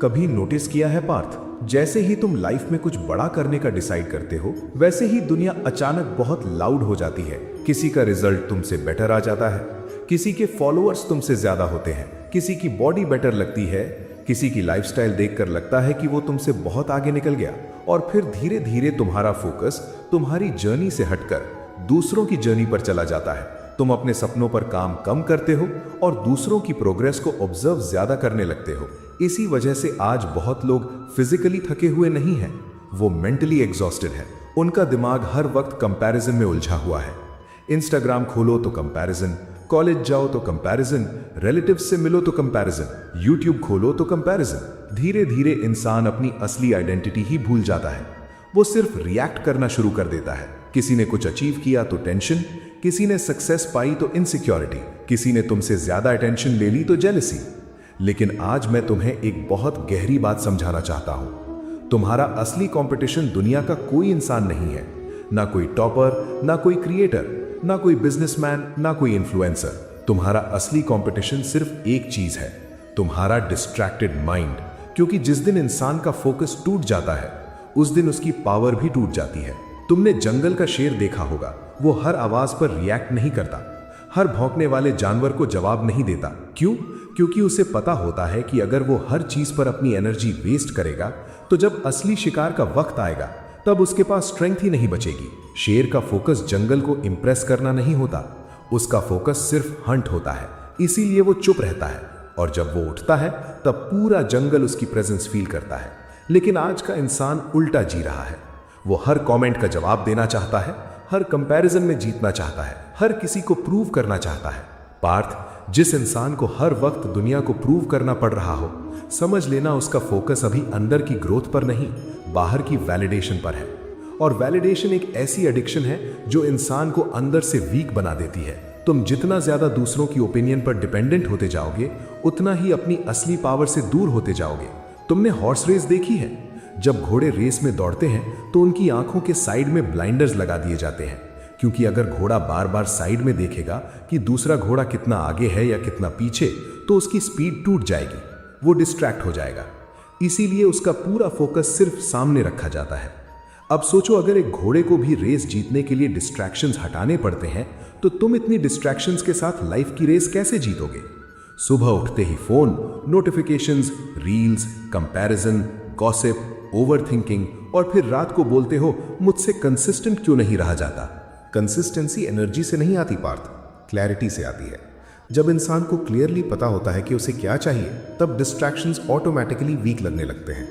कभी नोटिस किया है पार्थ, जैसे ही तुम लाइफ में कुछ बड़ा करने का डिसाइड करते हो वैसे ही दुनिया अचानक बहुत लाउड हो जाती है। किसी का रिजल्ट तुमसे बेटर आ जाता है, किसी के फॉलोअर्स तुमसे ज्यादा होते हैं, किसी की बॉडी बेटर लगती है, किसी की लाइफस्टाइल देखकर लगता है कि वो तुमसे बहुत आगे निकल गया। और फिर धीरे धीरे तुम्हारा फोकस तुम्हारी जर्नी से हटकर दूसरों की जर्नी पर चला जाता है। तुम अपने सपनों पर काम कम करते हो और दूसरों की प्रोग्रेस को ऑब्जर्व ज्यादा करने लगते हो। इसी वजह से आज बहुत लोग फिजिकली थके हुए नहीं हैं, वो मेंटली एग्जॉस्टेड है। उनका दिमाग हर वक्त कंपैरिजन में उलझा हुआ है। इंस्टाग्राम खोलो तो कंपैरिजन, कॉलेज जाओ तो कंपैरिजन, रिलेटिव्स से मिलो तो कंपैरिजन, यूट्यूब खोलो तो कंपैरिजन। धीरे धीरे इंसान अपनी असली आइडेंटिटी ही भूल जाता है। वो सिर्फ रिएक्ट करना शुरू कर देता है। किसी ने कुछ अचीव किया तो टेंशन, किसी ने सक्सेस पाई तो इनसिक्योरिटी, किसी ने तुमसे ज्यादा अटेंशन ले ली तो जेलसी। लेकिन आज मैं तुम्हें एक बहुत गहरी बात समझाना चाहता हूं। तुम्हारा असली कंपटीशन दुनिया का कोई इंसान नहीं है, ना कोई टॉपर, ना कोई क्रिएटर, ना कोई बिजनेसमैन, ना कोई इन्फ्लुएंसर। तुम्हारा असली कंपटीशन सिर्फ एक चीज है, तुम्हारा डिस्ट्रैक्टेड माइंड। क्योंकि जिस दिन इंसान का फोकस टूट जाता है उस दिन उसकी पावर भी टूट जाती है। तुमने जंगल का शेर देखा होगा, वो हर आवाज पर रिएक्ट नहीं करता, हर भौंकने वाले जानवर को जवाब नहीं देता। क्यों? क्योंकि उसे पता होता है कि अगर वो हर चीज पर अपनी एनर्जी वेस्ट करेगा तो जब असली शिकार का वक्त आएगा तब उसके पास स्ट्रेंथ ही नहीं बचेगी। शेर का फोकस जंगल को इंप्रेस करना नहीं होता, उसका फोकस सिर्फ हंट होता है। इसीलिए वो चुप रहता है और जब वो उठता है तब पूरा जंगल उसकी प्रेजेंस फील करता है। लेकिन आज का इंसान उल्टा जी रहा है। वो हर कमेंट का जवाब देना चाहता है, हर कंपैरिजन में जीतना चाहता है, हर किसी को प्रूव करना चाहता है। पार्थ, जिस इंसान को हर वक्त दुनिया को प्रूव करना पड़ रहा हो, समझ लेना उसका फोकस अभी अंदर की ग्रोथ पर नहीं, बाहर की वैलिडेशन पर है। और वैलिडेशन एक ऐसी एडिक्शन है जो इंसान को अंदर से वीक बना देती है। तुम जितना ज्यादा दूसरों की ओपिनियन पर डिपेंडेंट होते जाओगे उतना ही अपनी असली पावर से दूर होते जाओगे। तुमने हॉर्स रेस देखी है? जब घोड़े रेस में दौड़ते हैं तो उनकी आंखों के साइड में ब्लाइंडर्स लगा दिए जाते हैं, क्योंकि अगर घोड़ा बार बार साइड में देखेगा कि दूसरा घोड़ा कितना आगे है या कितना पीछे तो उसकी स्पीड टूट जाएगी, वो डिस्ट्रैक्ट हो जाएगा। इसीलिए उसका पूरा फोकस सिर्फ सामने रखा जाता है। अब सोचो, अगर एक घोड़े को भी रेस जीतने के लिए डिस्ट्रैक्शंस हटाने पड़ते हैं तो तुम इतनी डिस्ट्रैक्शंस के साथ लाइफ की रेस कैसे जीतोगे? सुबह उठते ही phone, notifications, reels, comparison, gossip, overthinking और फिर रात को बोलते हो मुझसे कंसिस्टेंट क्यों नहीं रहा जाता। कंसिस्टेंसी एनर्जी से नहीं आती पार्थ, क्लैरिटी से आती है। जब इंसान को क्लियरली पता होता है कि उसे क्या चाहिए तब डिस्ट्रैक्शंस ऑटोमेटिकली वीक लगने लगते हैं।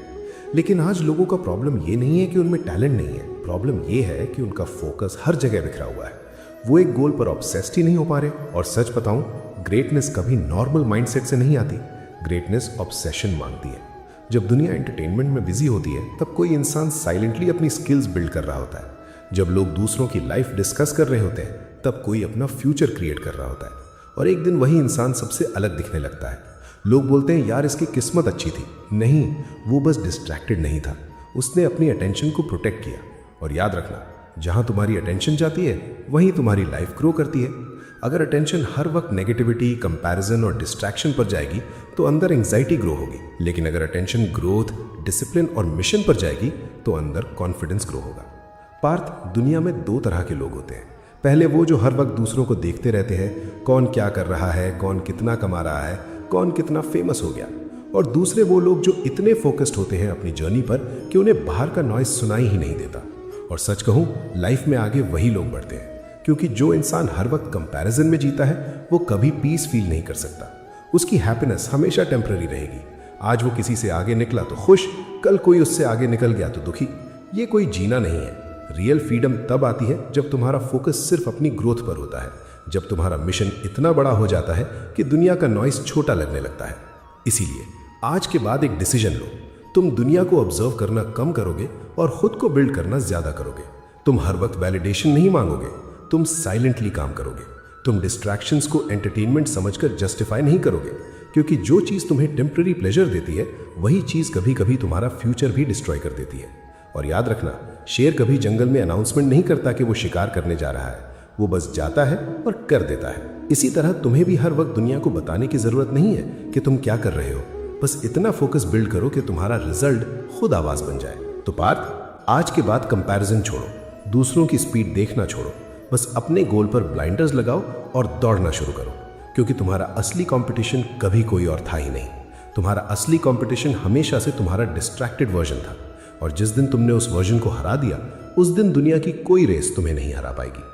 लेकिन आज लोगों का प्रॉब्लम ये नहीं है कि उनमें टैलेंट नहीं है, प्रॉब्लम ये है कि उनका फोकस हर जगह बिखरा हुआ है। वो एक गोल पर ऑब्सेस्ड ही नहीं हो पा रहे। और सच बताऊं, ग्रेटनेस कभी नॉर्मल माइंडसेट से नहीं आती, ग्रेटनेस ऑब्सेशन मांगती है। जब दुनिया एंटरटेनमेंट में बिजी होती है तब कोई इंसान साइलेंटली अपनी स्किल्स बिल्ड कर रहा होता है। जब लोग दूसरों की लाइफ डिस्कस कर रहे होते हैं तब कोई अपना फ्यूचर क्रिएट कर रहा होता है। और एक दिन वही इंसान सबसे अलग दिखने लगता है। लोग बोलते हैं यार इसकी किस्मत अच्छी थी। नहीं, वो बस डिस्ट्रैक्टेड नहीं था, उसने अपनी अटेंशन को प्रोटेक्ट किया। और याद रखना, जहां तुम्हारी अटेंशन जाती है वहीं तुम्हारी लाइफ ग्रो करती है। अगर अटेंशन हर वक्त नेगेटिविटी, कंपैरिजन और डिस्ट्रैक्शन पर जाएगी तो अंदर एंजाइटी ग्रो होगी। लेकिन अगर अटेंशन ग्रोथ, डिसिप्लिन और मिशन पर जाएगी तो अंदर कॉन्फिडेंस ग्रो होगा। पार्थ, दुनिया में दो तरह के लोग होते हैं। पहले वो जो हर वक्त दूसरों को देखते रहते हैं, कौन क्या कर रहा है, कौन कितना कमा रहा है, कौन कितना फेमस हो गया। और दूसरे वो लोग जो इतने फोकस्ड होते हैं अपनी जर्नी पर कि उन्हें बाहर का नॉइज सुनाई ही नहीं देता। और सच कहूं, लाइफ में आगे वही लोग बढ़ते हैं, क्योंकि जो इंसान हर वक्त कंपैरिजन में जीता है वो कभी पीस फील नहीं कर सकता। उसकी हैप्पीनेस हमेशा टेम्पररी रहेगी। आज वो किसी से आगे निकला तो खुश, कल कोई उससे आगे निकल गया तो दुखी। ये कोई जीना नहीं है। रियल फ्रीडम तब आती है जब तुम्हारा फोकस सिर्फ अपनी ग्रोथ पर होता है, जब तुम्हारा मिशन इतना बड़ा हो जाता है कि दुनिया का नॉइस छोटा लगने लगता है। इसीलिए आज के बाद एक डिसीजन लो। तुम दुनिया को ऑब्जर्व करना कम करोगे और खुद को बिल्ड करना ज्यादा करोगे। तुम हर वक्त वैलिडेशन नहीं मांगोगे, तुम साइलेंटली काम करोगे। तुम डिस्ट्रैक्शंस को एंटरटेनमेंट समझकर जस्टिफाई नहीं करोगे, क्योंकि जो चीज तुम्हें टेम्पररी प्लेजर देती है वही चीज कभी कभी तुम्हारा फ्यूचर भी डिस्ट्रॉय कर देती है। और याद रखना, शेर कभी जंगल में अनाउंसमेंट नहीं करता कि वो शिकार करने जा रहा है, वो बस जाता है और कर देता है। इसी तरह तुम्हें भी हर वक्त दुनिया को बताने की जरूरत नहीं है कि तुम क्या कर रहे हो, बस इतना फोकस बिल्ड करो कि तुम्हारा रिजल्ट खुद आवाज बन जाए। तो पार्थ, आज के बाद कंपैरिजन छोड़ो, दूसरों की स्पीड देखना छोड़ो, बस अपने गोल पर ब्लाइंडर्स लगाओ और दौड़ना शुरू करो, क्योंकि तुम्हारा असली कंपटीशन कभी कोई और था ही नहीं। तुम्हारा असली कंपटीशन हमेशा से तुम्हारा डिस्ट्रैक्टेड वर्जन था, और जिस दिन तुमने उस वर्जन को हरा दिया, उस दिन दुनिया की कोई रेस तुम्हें नहीं हरा पाएगी।